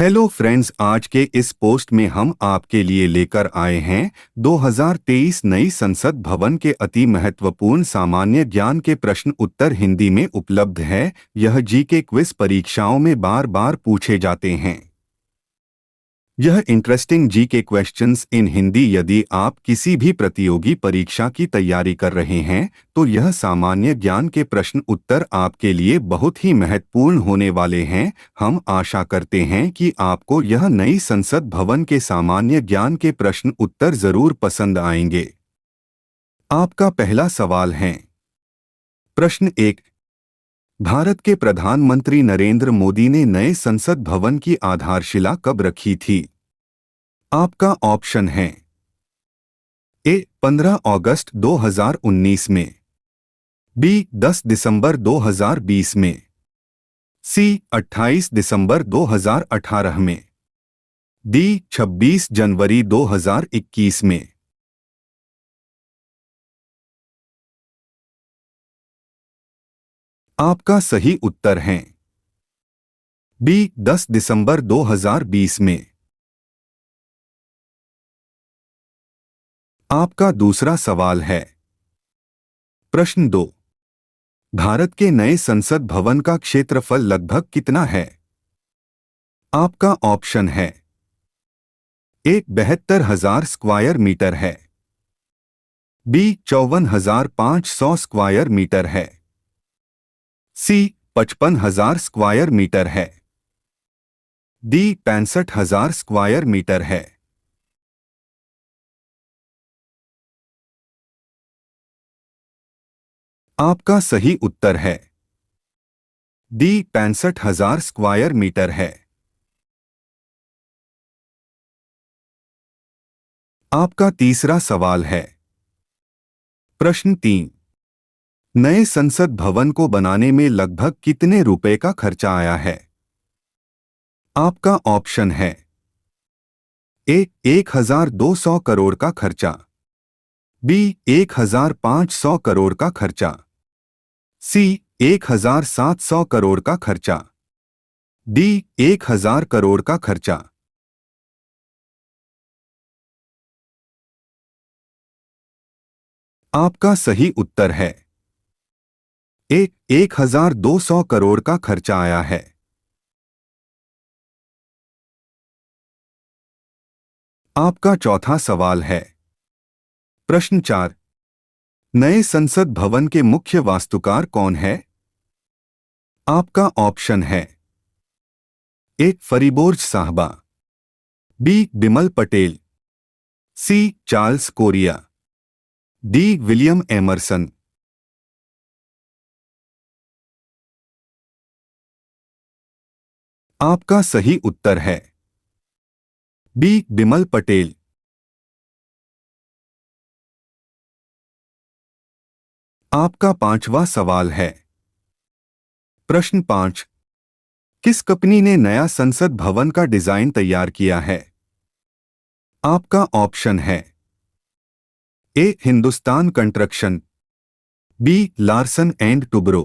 Hello friends, आज के इस पोस्ट में हम आपके लिए लेकर आए हैं 2023 नई संसद भवन के अति महत्वपूर्ण सामान्य ज्ञान के प्रश्न उत्तर हिंदी में उपलब्ध है। यह जीके क्विज परीक्षाओं में बार बार पूछे जाते हैं। यह interesting GK questions in Hindi. यदि आप किसी भी प्रतियोगी परीक्षा की तैयारी कर रहे हैं तो यह सामान्य ज्ञान के प्रश्न उत्तर आपके लिए बहुत ही महत्वपूर्ण होने वाले हैं। हम आशा करते हैं कि आपको यह नई संसद भवन के सामान्य ज्ञान के प्रश्न उत्तर जरूर पसंद आएंगे। आपका पहला सवाल है। प्रश्न 1। भारत के प्रधानमंत्री नरेंद्र मोदी ने नए संसद भवन की आधारशिला कब रखी थी? आपका ऑप्शन है। ए 15 अगस्त 2019 में, बी 10 दिसंबर 2020 में, सी 28 दिसंबर 2018 में, डी 26 जनवरी 2021 में। आपका सही उत्तर है बी 10 दिसंबर 2020 में। आपका दूसरा सवाल है। प्रश्न 2। भारत के नए संसद भवन का क्षेत्रफल लगभग कितना है? आपका ऑप्शन है। ए 72,000 स्क्वायर मीटर है, बी 54,500 स्क्वायर मीटर है, सी 55,000 स्क्वायर मीटर है, डी 65,000 स्क्वायर मीटर है। आपका सही उत्तर है डी 65,000 स्क्वायर मीटर है। आपका तीसरा सवाल है। प्रश्न 3। नए संसद भवन को बनाने में लगभग कितने रुपए का खर्चा आया है? आपका ऑप्शन है। ए 1,200 करोड़ का खर्चा, बी 1,500 करोड़ का खर्चा, सी 1,700 करोड़ का खर्चा, डी 1,000 करोड़ का खर्चा। आपका सही उत्तर है ए 1,200 करोड़ का खर्चा आया है। आपका चौथा सवाल है। प्रश्न 4। नए संसद भवन के मुख्य वास्तुकार कौन है? आपका ऑप्शन है। A Fariborz Sahba, B Bimal Patel, C Charles Correa, D William Emerson. आपका सही उत्तर है बी बिमल पटेल। आपका पांचवा सवाल है। प्रश्न 5। किस कंपनी ने नया संसद भवन का डिजाइन तैयार किया है? आपका ऑप्शन है। A Hindustan Construction, B Larsen and Toubro,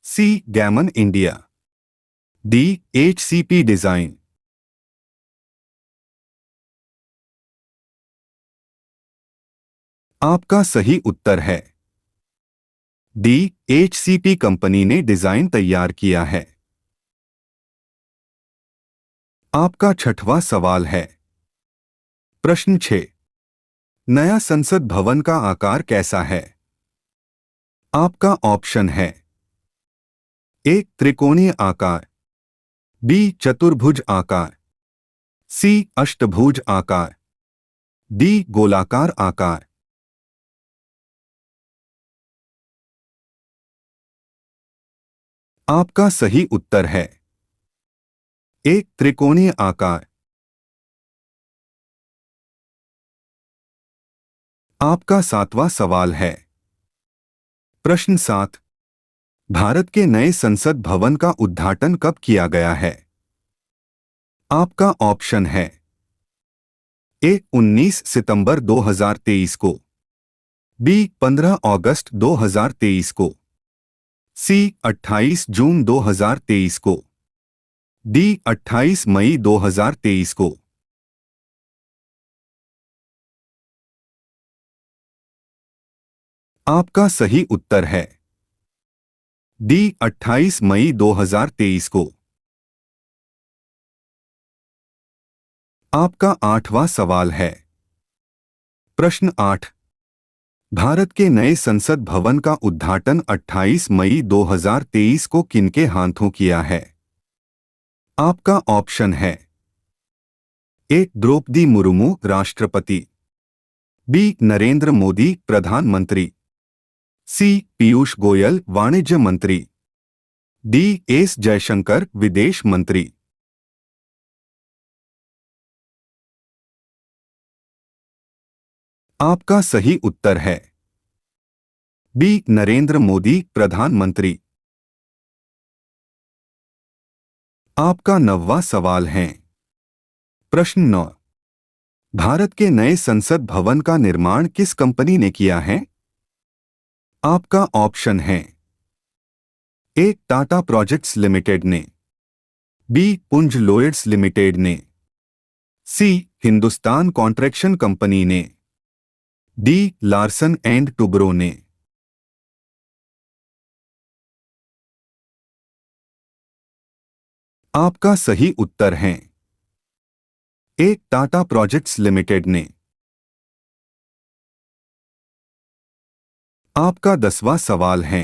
C Gammon India, D HCP Design. आपका सही उत्तर है डी एचसीपी कंपनी ने डिजाइन तैयार किया है। आपका छठवां सवाल है। प्रश्न 6। नया संसद भवन का आकार कैसा है? आपका ऑप्शन है। ए त्रिकोणीय आकार, बी चतुर्भुज आकार, सी अष्टभुज आकार, डी गोलाकार आकार। आपका सही उत्तर है ए त्रिकोणीय आकार। आपका सातवां सवाल है। प्रश्न 7। भारत के नए संसद भवन का उद्घाटन कब किया गया है? आपका ऑप्शन है। ए 19 सितंबर 2023 को, बी 15 अगस्त 2023 को, सी 28 जून 2023 को, डी 28 मई 2023 को। आपका सही उत्तर है डी 28 मई 2023 को। आपका 8वां सवाल है। प्रश्न 8। भारत के नए संसद भवन का उद्घाटन 28 मई 2023 को किनके हाथों किया है? आपका ऑप्शन है ए द्रौपदी मुर्मू राष्ट्रपति, बी नरेंद्र मोदी प्रधानमंत्री, सी पीयूष गोयल वाणिज्य मंत्री, डी एस जयशंकर विदेश मंत्री। आपका सही उत्तर है बी नरेंद्र मोदी प्रधानमंत्री। आपका 9वां सवाल है। प्रश्न 9। भारत के नए संसद भवन का निर्माण किस कंपनी ने किया है? आपका ऑप्शन है ए टाटा प्रोजेक्ट्स लिमिटेड ने, बी पुंज लोयड्स लिमिटेड ने, सी हिंदुस्तान कॉन्ट्रैक्शन कंपनी ने, डी लार्सन एंड टुब्रो ने। आपका सही उत्तर है ए टाटा प्रोजेक्ट्स लिमिटेड ने। आपका 10वां सवाल है।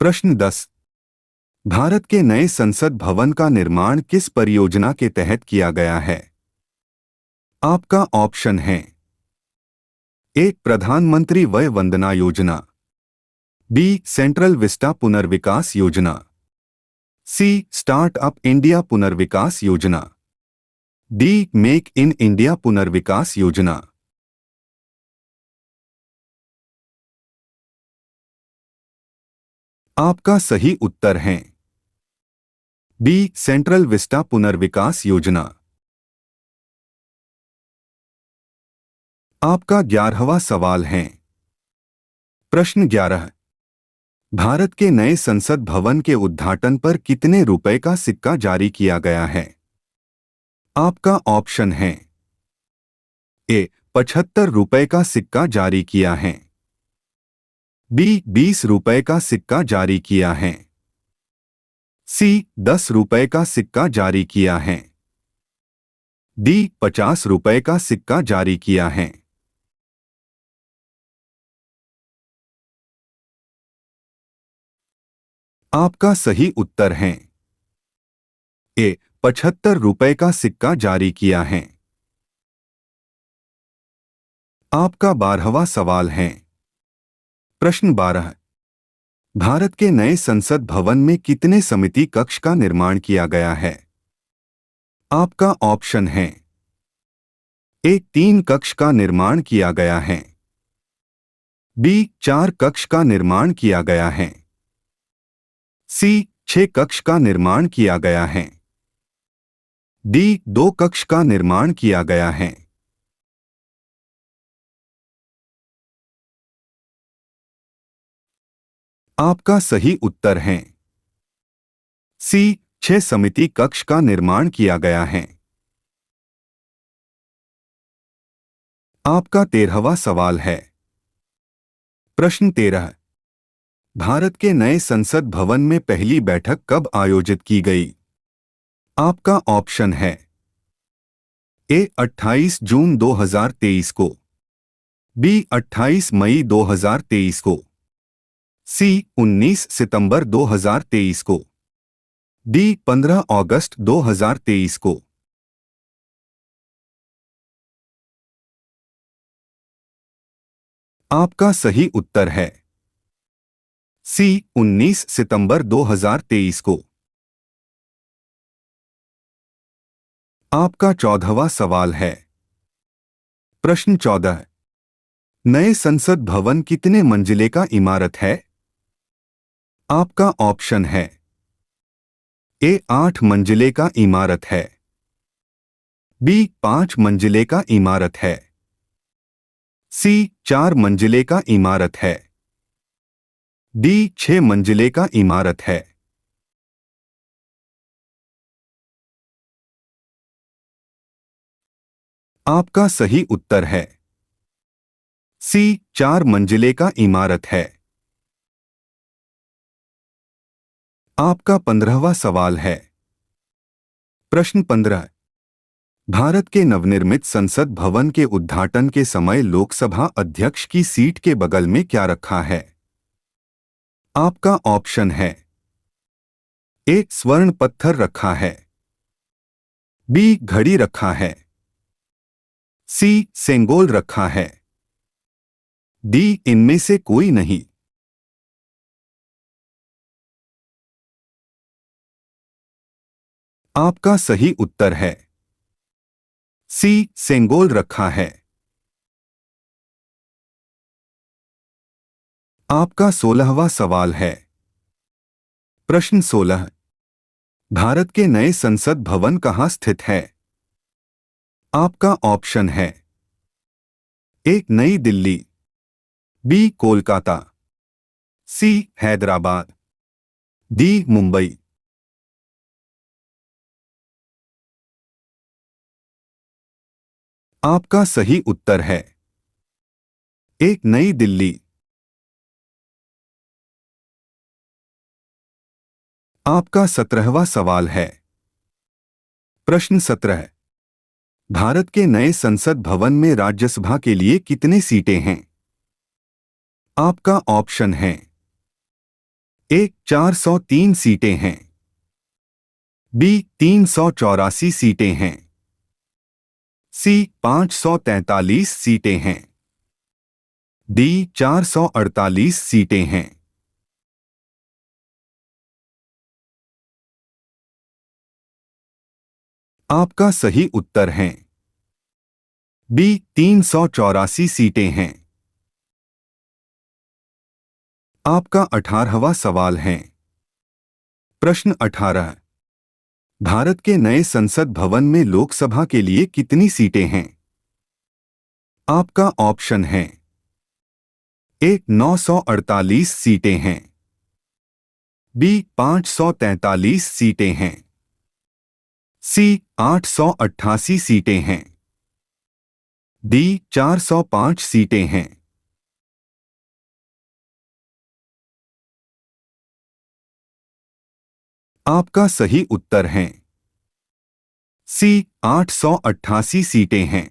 प्रश्न 10। भारत के नए संसद भवन का निर्माण किस परियोजना के तहत किया गया है? आपका ऑप्शन है ए प्रधानमंत्री वय Vandana Yojana, B central Vista पुनर्विकास योजना, सी स्टार्टअप इंडिया पुनर्विकास योजना, डी मेक इन इंडिया पुनर्विकास योजना। आपका सही उत्तर है बी सेंट्रल विस्टा पुनर्विकास योजना। आपका 11वां सवाल है। प्रश्न 11। भारत के नए संसद भवन के उद्घाटन पर कितने रुपए का सिक्का जारी किया गया है? आपका ऑप्शन है ए 75 रुपए का सिक्का जारी किया है, बी 20 रुपए का सिक्का जारी किया है, सी 10 रुपए का सिक्का जारी किया है, डी 50 रुपए का सिक्का जारी किया है। आपका सही उत्तर है ए 75 रुपए का सिक्का जारी किया है। आपका 12वां सवाल है। प्रश्न 12। भारत के नए संसद भवन में कितने समिति कक्ष का निर्माण किया गया है? आपका ऑप्शन है ए 3 कक्ष का निर्माण किया गया है, बी 4 कक्ष का निर्माण किया गया है, सी 6 कक्ष का निर्माण किया गया है, डी 2 कक्ष का निर्माण किया गया है। आपका सही उत्तर है सी 6 समिति कक्ष का निर्माण किया गया है। आपका 13वां सवाल है। प्रश्न 13। भारत के नए संसद भवन में पहली बैठक कब आयोजित की गई? आपका ऑप्शन है ए 28 जून 2023 को, बी 28 मई 2023 को, सी 19 सितंबर 2023 को, डी 15 अगस्त 2023 को। आपका सही उत्तर है सी 19 सितंबर 2023 को। आपका 14वां सवाल है। प्रश्न 14। नए संसद भवन कितने मंजिले का इमारत है? आपका ऑप्शन है ए 8 मंजिले का इमारत है, बी 5 मंजिले का इमारत है, सी 4 मंजिले का इमारत है, डी 6 मंजिले का इमारत है। आपका सही उत्तर है सी 4 मंजिले का इमारत है। आपका 15वां सवाल है। प्रश्न 15। भारत के नवनिर्मित संसद भवन के उद्घाटन के समय लोकसभा अध्यक्ष की सीट के बगल में क्या रखा है? आपका ऑप्शन है। ए स्वर्ण पत्थर रखा है, बी घड़ी रखा है, सी सेंगोल रखा है, डी इनमें से कोई नहीं। आपका सही उत्तर है सी सेंगोल रखा है। आपका 16वां सवाल है। प्रश्न 16। भारत के नए संसद भवन कहाँ स्थित है? आपका ऑप्शन है। ए नई दिल्ली, बी कोलकाता, सी हैदराबाद, डी मुंबई। आपका सही उत्तर है एक नई दिल्ली। आपका 17वां सवाल है। प्रश्न 17। भारत के नए संसद भवन में राज्यसभा के लिए कितने सीटें हैं? आपका ऑप्शन है। ए 403 सीटें हैं, बी 384 सीटें हैं, सी 543 सीटें हैं, डी 448 सीटें हैं। आपका सही उत्तर है बी 384 सीटें हैं। आपका 18वां सवाल है। प्रश्न 18। भारत के नए संसद भवन में लोकसभा के लिए कितनी सीटें हैं? आपका ऑप्शन है। ए 948 सीटें हैं, बी 543 सीटें हैं, सी 888 सीटें हैं, डी 405 सीटें हैं। आपका सही उत्तर है सी 888 सीटें हैं।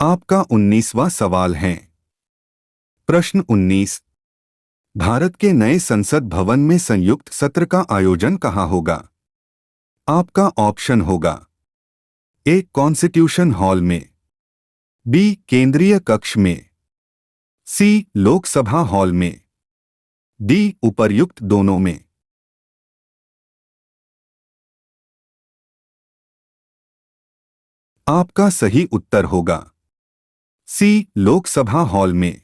आपका 19वां सवाल है। प्रश्न 19। भारत के नए संसद भवन में संयुक्त सत्र का आयोजन कहाँ होगा? आपका ऑप्शन होगा। ए कॉन्स्टिट्यूशन हॉल में, बी केंद्रीय कक्ष में, सी लोकसभा हॉल में, डी उपर्युक्त दोनों में। आपका सही उत्तर होगा सी लोकसभा हॉल में।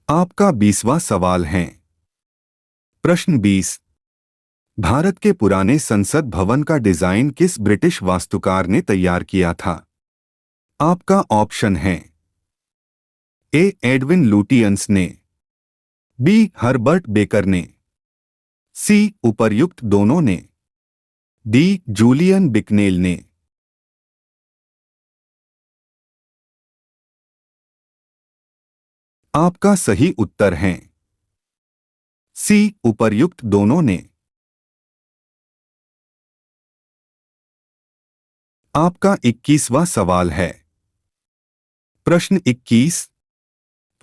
आपका 20वां सवाल है। प्रश्न 20। भारत के पुराने संसद भवन का डिजाइन किस ब्रिटिश वास्तुकार ने तैयार किया था? आपका ऑप्शन है। ए एडविन लुटियंस ने, बी हर्बर्ट बेकर ने, सी उपर्युक्त दोनों ने, डी जूलियन बिकनेल ने। आपका सही उत्तर है सी उपर्युक्त दोनों ने। आपका 21वां सवाल है। प्रश्न 21।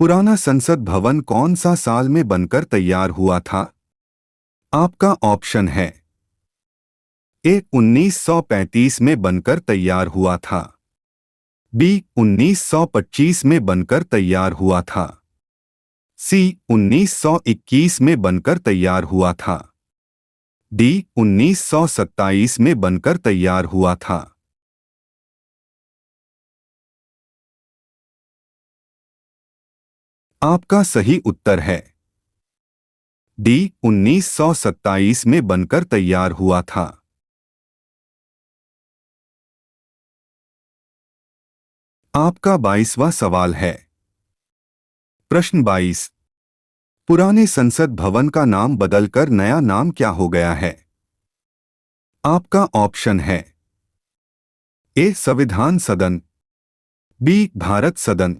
पुराना संसद भवन कौन सा साल में बनकर तैयार हुआ था? आपका ऑप्शन है। ए 1935 में बनकर तैयार हुआ था, बी 1925 में बनकर तैयार हुआ था, सी 1921 में बनकर तैयार हुआ था, डी 1927 में बनकर तैयार हुआ था। आपका सही उत्तर है डी 1927 में बनकर तैयार हुआ था। आपका 22वां सवाल है। प्रश्न 22। पुराने संसद भवन का नाम बदलकर नया नाम क्या हो गया है? आपका ऑप्शन है ए संविधान सदन, बी भारत सदन,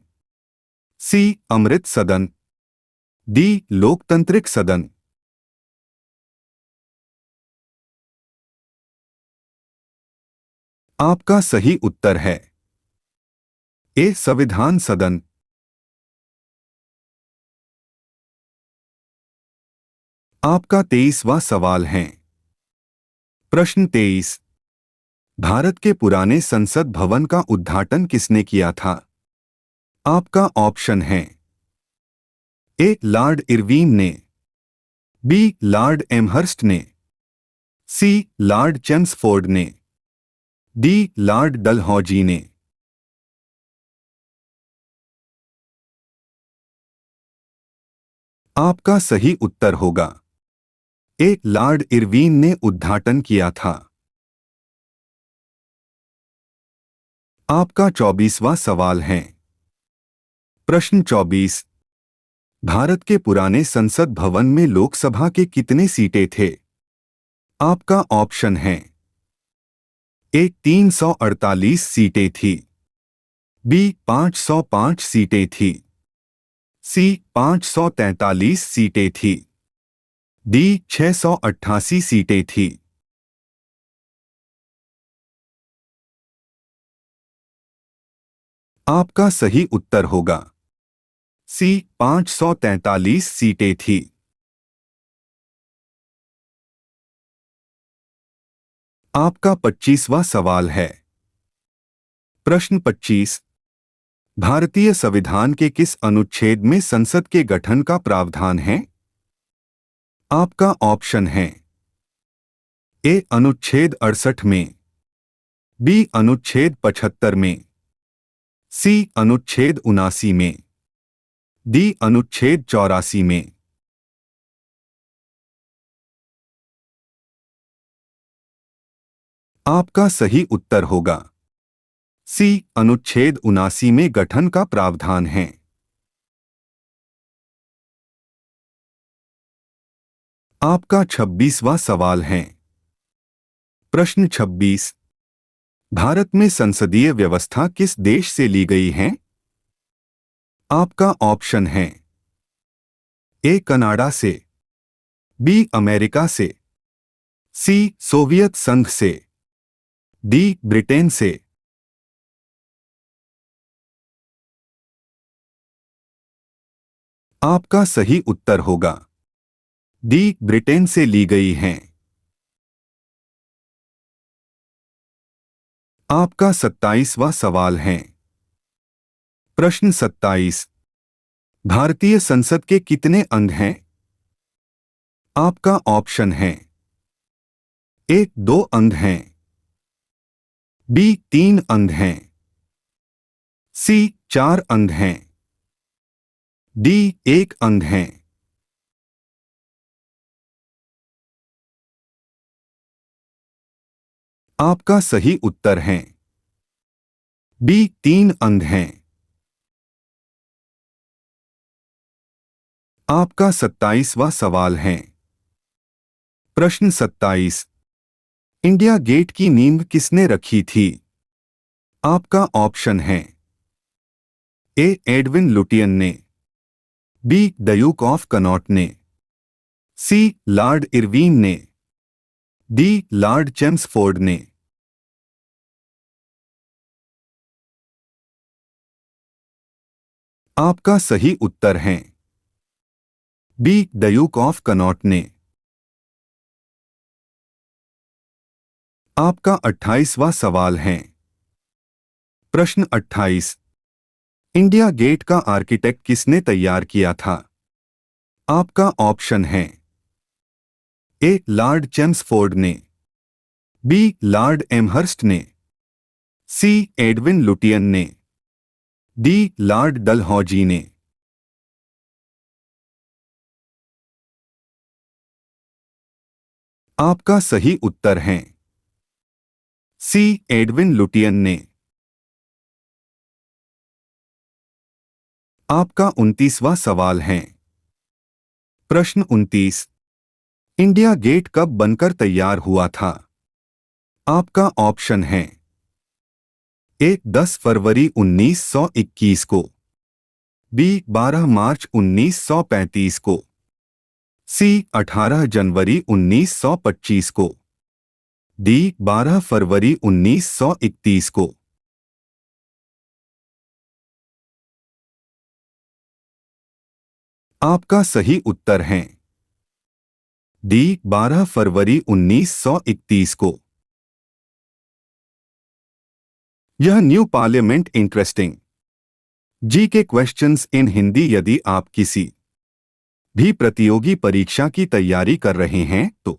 सी अमृत सदन, डी लोकतांत्रिक सदन। आपका सही उत्तर है ए संविधान सदन। आपका 23वां सवाल है। प्रश्न 23। भारत के पुराने संसद भवन का उद्घाटन किसने किया था? आपका ऑप्शन है ए लॉर्ड इरविन ने, बी लॉर्ड एमहर्स्ट ने, सी लॉर्ड चेम्सफोर्ड ने, डी लॉर्ड डलहौजी ने। आपका सही उत्तर होगा ए लॉर्ड इरविन ने उद्घाटन किया था। आपका 24वां सवाल है। प्रश्न 24। भारत के पुराने संसद भवन में लोकसभा के कितने सीटें थे? आपका ऑप्शन है ए 348 सीटें थी, बी 505 सीटें थी, सी 543 सीटें थी, डी 688 सीटें थी। आपका सही उत्तर होगा सी 543 सीटें थी। आपका 25वां सवाल है। प्रश्न 25। भारतीय संविधान के किस अनुच्छेद में संसद के गठन का प्रावधान है? आपका ऑप्शन है ए अनुच्छेद 68 में, बी अनुच्छेद 75 में, सी अनुच्छेद 79 में, डी अनुच्छेद 84 में। आपका सही उत्तर होगा सी अनुच्छेद 79 में गठन का प्रावधान है। आपका 26वां सवाल है। प्रश्न 26। भारत में संसदीय व्यवस्था किस देश से ली गई है? आपका ऑप्शन है ए कनाडा से, बी अमेरिका से, सी सोवियत संघ से, डी ब्रिटेन से। आपका सही उत्तर होगा डी ब्रिटेन से ली गई हैं। आपका 27वां सवाल है। प्रश्न 27। भारतीय संसद के कितने अंग हैं? आपका ऑप्शन है ए 2 अंग हैं, बी 3 अंग हैं, सी 4 अंग हैं, डी 1 अंग हैं। आपका सही उत्तर है बी 3 अंग हैं। आपका 27वां सवाल है। प्रश्न 27। इंडिया गेट की नींव किसने रखी थी? आपका ऑप्शन है ए एडविन लुटियन ने, बी ड्यूक ऑफ कनॉट ने, सी लॉर्ड इरविन ने, डी लॉर्ड चेम्सफोर्ड ने। आपका सही उत्तर है बी ड्यूक ऑफ कनॉट ने। आपका 28वां सवाल है। प्रश्न 28। इंडिया गेट का आर्किटेक्ट किसने तैयार किया था? आपका ऑप्शन है ए लॉर्ड चेम्सफोर्ड ने, बी लॉर्ड एमहर्स्ट ने, सी एडविन लुटियन ने, डी लॉर्ड डलहौजी ने। आपका सही उत्तर है सी एडविन लुटियन ने। आपका 29वां सवाल है। प्रश्न 29। इंडिया गेट कब बनकर तैयार हुआ था? आपका ऑप्शन है ए 10 फरवरी 1921 को, बी 12 मार्च 1935 को, सी 18 जनवरी 1925 को, डी 12 फरवरी 1931 को। आपका सही उत्तर है डी 12 फरवरी 1931 को। यह न्यू पार्लियामेंट इंटरेस्टिंग जी के क्वेश्चंस इन हिंदी। यदि आप किसी भी प्रतियोगी परीक्षा की तैयारी कर रहे हैं तो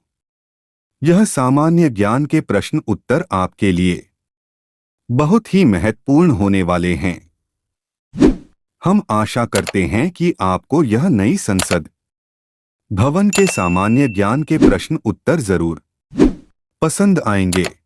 यह सामान्य ज्ञान के प्रश्न उत्तर आपके लिए बहुत ही महत्वपूर्ण होने वाले हैं। हम आशा करते हैं कि आपको यह नई संसद भवन के सामान्य ज्ञान के प्रश्न उत्तर जरूर पसंद आएंगे।